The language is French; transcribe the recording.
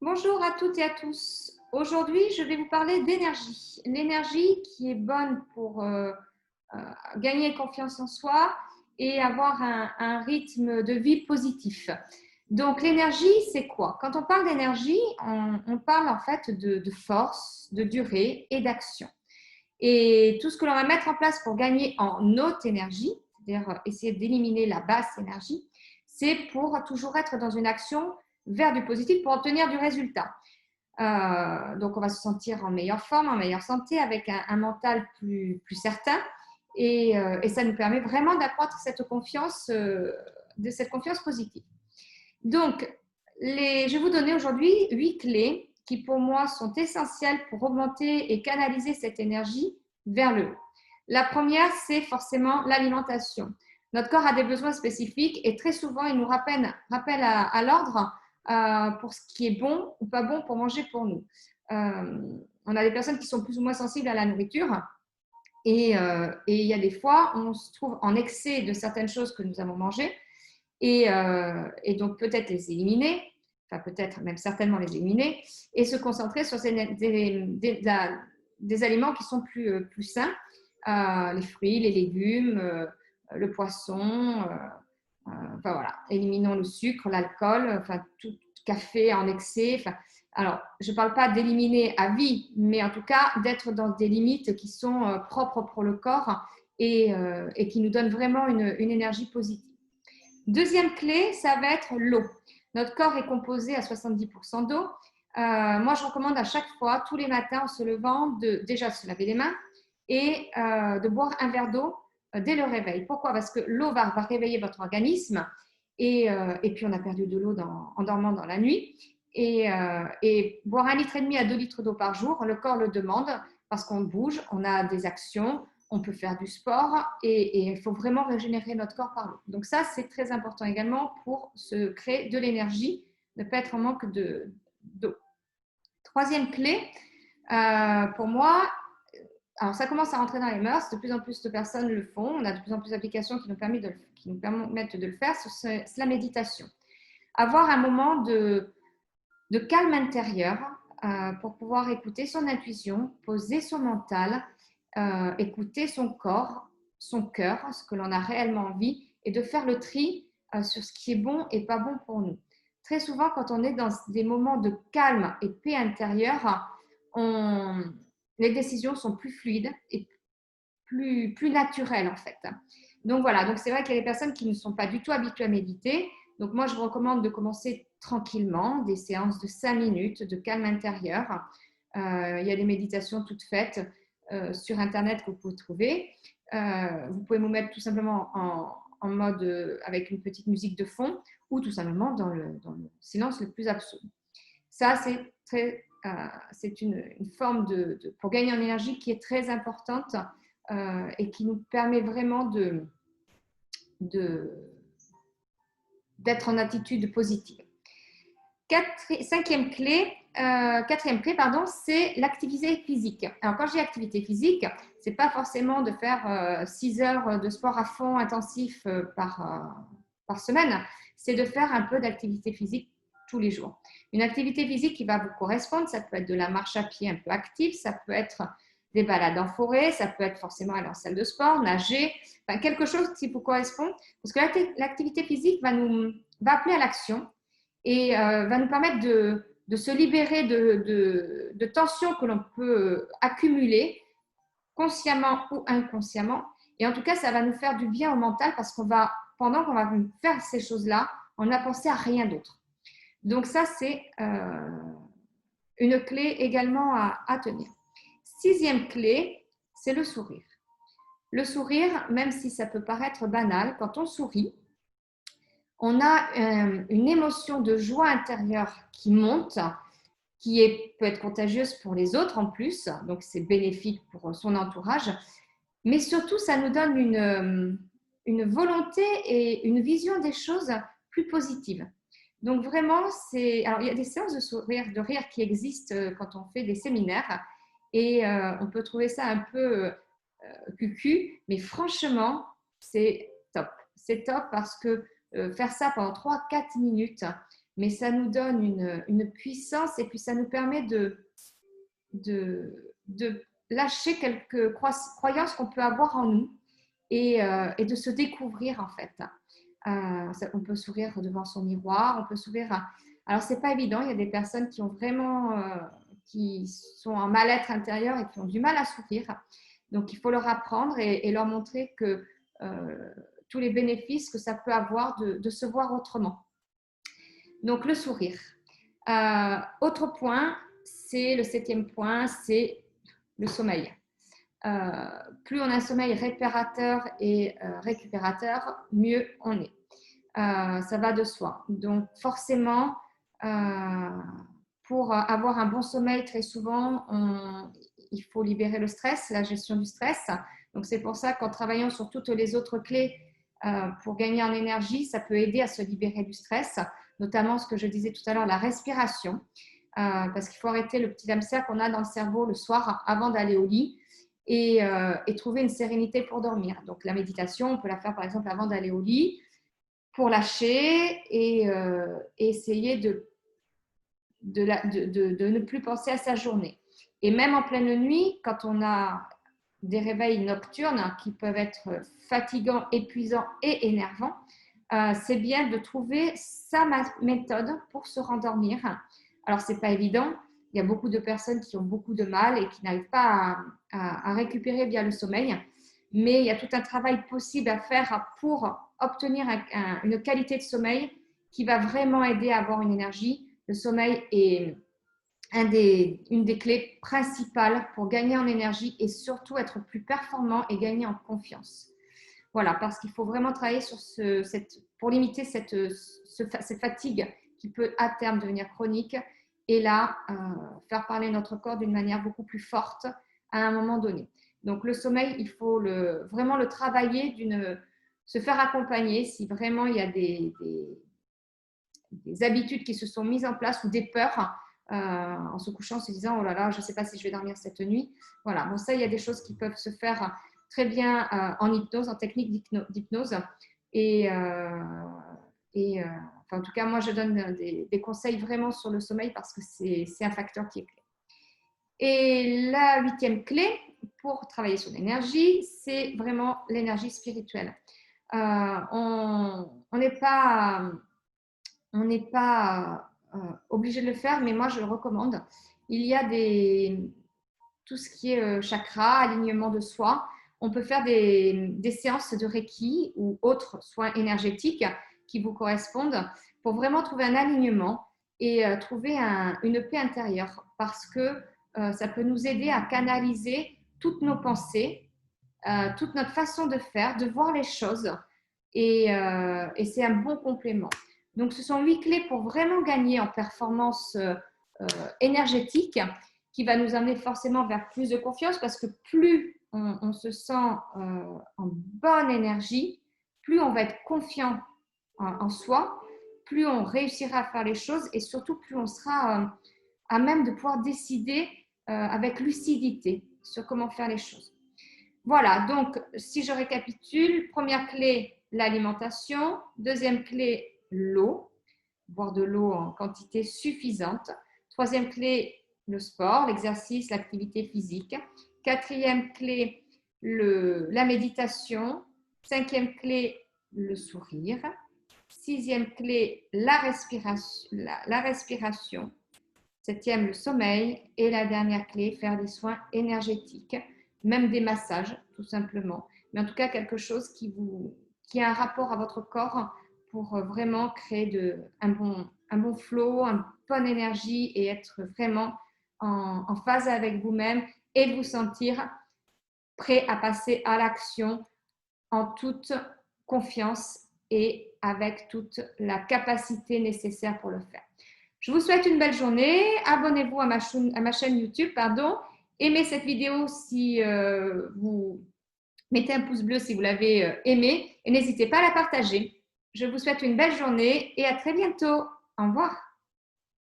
Bonjour à toutes et à tous. Aujourd'hui, je vais vous parler d'énergie. L'énergie qui est bonne pour gagner confiance en soi et avoir un rythme de vie positif. Donc, l'énergie, c'est quoi? Quand on parle d'énergie, on parle en fait de force, de durée et d'action. Et tout ce que l'on va mettre en place pour gagner en haute énergie, c'est-à-dire essayer d'éliminer la basse énergie, c'est pour toujours être dans une action vers du positif pour obtenir du résultat. Donc, on va se sentir en meilleure forme, en meilleure santé, avec un mental plus certain. Et ça nous permet vraiment d'accroître cette confiance positive. Donc, je vais vous donner aujourd'hui 8 clés qui, pour moi, sont essentielles pour augmenter et canaliser cette énergie vers le haut. La première, c'est forcément l'alimentation. Notre corps a des besoins spécifiques et très souvent, il nous rappelle à l'ordre pour ce qui est bon ou pas bon pour manger pour nous. On a des personnes qui sont plus ou moins sensibles à la nourriture et il y a des fois, on se trouve en excès de certaines choses que nous avons mangées et donc peut-être les éliminer, enfin peut-être même certainement les éliminer et se concentrer sur des aliments qui sont plus sains, les fruits, les légumes, le poisson, enfin voilà, éliminons le sucre, l'alcool, enfin tout café en excès. Enfin, alors, je ne parle pas d'éliminer à vie, mais en tout cas d'être dans des limites qui sont propres pour le corps et qui nous donnent vraiment une énergie positive. Deuxième clé, ça va être l'eau. Notre corps est composé à 70% d'eau. Moi, je recommande à chaque fois, tous les matins en se levant, de déjà se laver les mains et de boire un verre d'eau dès le réveil. Pourquoi? Parce que l'eau va réveiller votre organisme et puis on a perdu de l'eau en dormant dans la nuit. Et boire 1,5 litre à 2 litres d'eau par jour, le corps le demande parce qu'on bouge, on a des actions, on peut faire du sport et il faut vraiment régénérer notre corps par l'eau. Donc ça, c'est très important également pour se créer de l'énergie, ne pas être en manque d'eau. Troisième clé, pour moi, alors ça commence à rentrer dans les mœurs, de plus en plus de personnes le font, on a de plus en plus d'applications qui nous permettent de le faire, c'est la méditation. Avoir un moment de calme intérieur pour pouvoir écouter son intuition, poser son mental, écouter son corps, son cœur, ce que l'on a réellement envie, et de faire le tri sur ce qui est bon et pas bon pour nous. Très souvent, quand on est dans des moments de calme et paix intérieure, les décisions sont plus fluides et plus naturelles en fait. Donc voilà, donc c'est vrai qu'il y a des personnes qui ne sont pas du tout habituées à méditer. Donc moi, je vous recommande de commencer tranquillement, des séances de 5 minutes de calme intérieur. Il y a des méditations toutes faites sur Internet que vous pouvez trouver. Vous pouvez vous mettre tout simplement en mode avec une petite musique de fond ou tout simplement dans le silence le plus absolu. Ça, c'est une forme pour gagner en énergie qui est très importante et qui nous permet vraiment d'être en attitude positive. Quatrième clé, c'est l'activité physique. Alors, quand je dis activité physique, ce n'est pas forcément de faire 6 heures de sport à fond intensif par semaine, c'est de faire un peu d'activité physique tous les jours. Une activité physique qui va vous correspondre, ça peut être de la marche à pied un peu active, ça peut être des balades en forêt, ça peut être forcément aller en salle de sport, nager, enfin, quelque chose qui vous correspond, parce que l'activité physique va appeler à l'action et va nous permettre de se libérer de tensions que l'on peut accumuler consciemment ou inconsciemment. Et en tout cas, ça va nous faire du bien au mental parce pendant qu'on va faire ces choses-là, on n'a pensé à rien d'autre. Donc ça, c'est une clé également à tenir. Sixième clé, c'est le sourire. Le sourire, même si ça peut paraître banal, quand on sourit, on a une émotion de joie intérieure qui monte, peut être contagieuse pour les autres en plus, donc c'est bénéfique pour son entourage, mais surtout ça nous donne une volonté et une vision des choses plus positives. Donc vraiment, alors il y a des séances de rire qui existent quand on fait des séminaires et on peut trouver ça un peu cucu, mais franchement, c'est top. C'est top parce que faire ça pendant 3-4 minutes, mais ça nous donne une puissance et puis ça nous permet de lâcher quelques croyances qu'on peut avoir en nous et de se découvrir en fait. On peut sourire devant son miroir, on peut sourire. Alors, ce n'est pas évident, il y a des personnes qui ont vraiment, qui sont en mal-être intérieur et qui ont du mal à sourire. Donc, il faut leur apprendre et leur montrer que tous les bénéfices que ça peut avoir de se voir autrement. Donc, le sourire. Autre point, c'est le 7e point, c'est le sommeil. Plus on a un sommeil réparateur et récupérateur, mieux on est. Ça va de soi. Donc, forcément, pour avoir un bon sommeil, très souvent, il faut libérer le stress, la gestion du stress. Donc, c'est pour ça qu'en travaillant sur toutes les autres clés pour gagner en énergie, ça peut aider à se libérer du stress, notamment ce que je disais tout à l'heure, la respiration, parce qu'il faut arrêter le petit hamster qu'on a dans le cerveau le soir avant d'aller au lit et trouver une sérénité pour dormir. Donc, la méditation, on peut la faire par exemple avant d'aller au lit pour lâcher et essayer de ne plus penser à sa journée. Et même en pleine nuit, quand on a des réveils nocturnes qui peuvent être fatigants, épuisants et énervants, c'est bien de trouver sa méthode pour se rendormir. Alors, ce n'est pas évident. Il y a beaucoup de personnes qui ont beaucoup de mal et qui n'arrivent pas à récupérer via le sommeil. Mais il y a tout un travail possible à faire pour obtenir une qualité de sommeil qui va vraiment aider à avoir une énergie. Le sommeil est une des clés principales pour gagner en énergie et surtout être plus performant et gagner en confiance. Voilà, parce qu'il faut vraiment travailler sur pour limiter cette fatigue qui peut à terme devenir chronique et là, faire parler notre corps d'une manière beaucoup plus forte à un moment donné. Donc, le sommeil, il faut vraiment le travailler, se faire accompagner si vraiment il y a des habitudes qui se sont mises en place ou des peurs en se couchant, en se disant « Oh là là, je ne sais pas si je vais dormir cette nuit ». Voilà, bon ça, il y a des choses qui peuvent se faire très bien en hypnose, en technique d'hypnose. Enfin, en tout cas, moi, je donne des conseils vraiment sur le sommeil parce que c'est un facteur qui est clé. Et la 8e clé pour travailler sur l'énergie, c'est vraiment l'énergie spirituelle. On n'est pas obligé de le faire, mais moi, je le recommande. Il y a tout ce qui est chakra, alignement de soi. On peut faire des séances de Reiki ou autres soins énergétiques qui vous correspondent pour vraiment trouver un alignement et trouver une paix intérieure parce que ça peut nous aider à canaliser toutes nos pensées, toute notre façon de faire, de voir les choses et c'est un bon complément. Donc, ce sont 8 clés pour vraiment gagner en performance énergétique qui va nous amener forcément vers plus de confiance parce que plus on se sent en bonne énergie, plus on va être confiant en soi, plus on réussira à faire les choses et surtout plus on sera à même de pouvoir décider avec lucidité sur comment faire les choses. Voilà, donc si je récapitule, première clé, l'alimentation. Deuxième clé, l'eau, boire de l'eau en quantité suffisante. Troisième clé, le sport, l'exercice, l'activité physique. Quatrième clé, la méditation. Cinquième clé, le sourire. Sixième clé, la respiration. Septième, le sommeil. Et la dernière clé, faire des soins énergétiques, même des massages, tout simplement. Mais en tout cas, quelque chose qui a un rapport à votre corps pour vraiment créer un bon flow, une bonne énergie et être vraiment en phase avec vous-même et vous sentir prêt à passer à l'action en toute confiance et avec toute la capacité nécessaire pour le faire. Je vous souhaite une belle journée. Abonnez-vous à ma chaîne YouTube, Aimez cette vidéo si vous mettez un pouce bleu si vous l'avez aimée et n'hésitez pas à la partager. Je vous souhaite une belle journée et à très bientôt. Au revoir.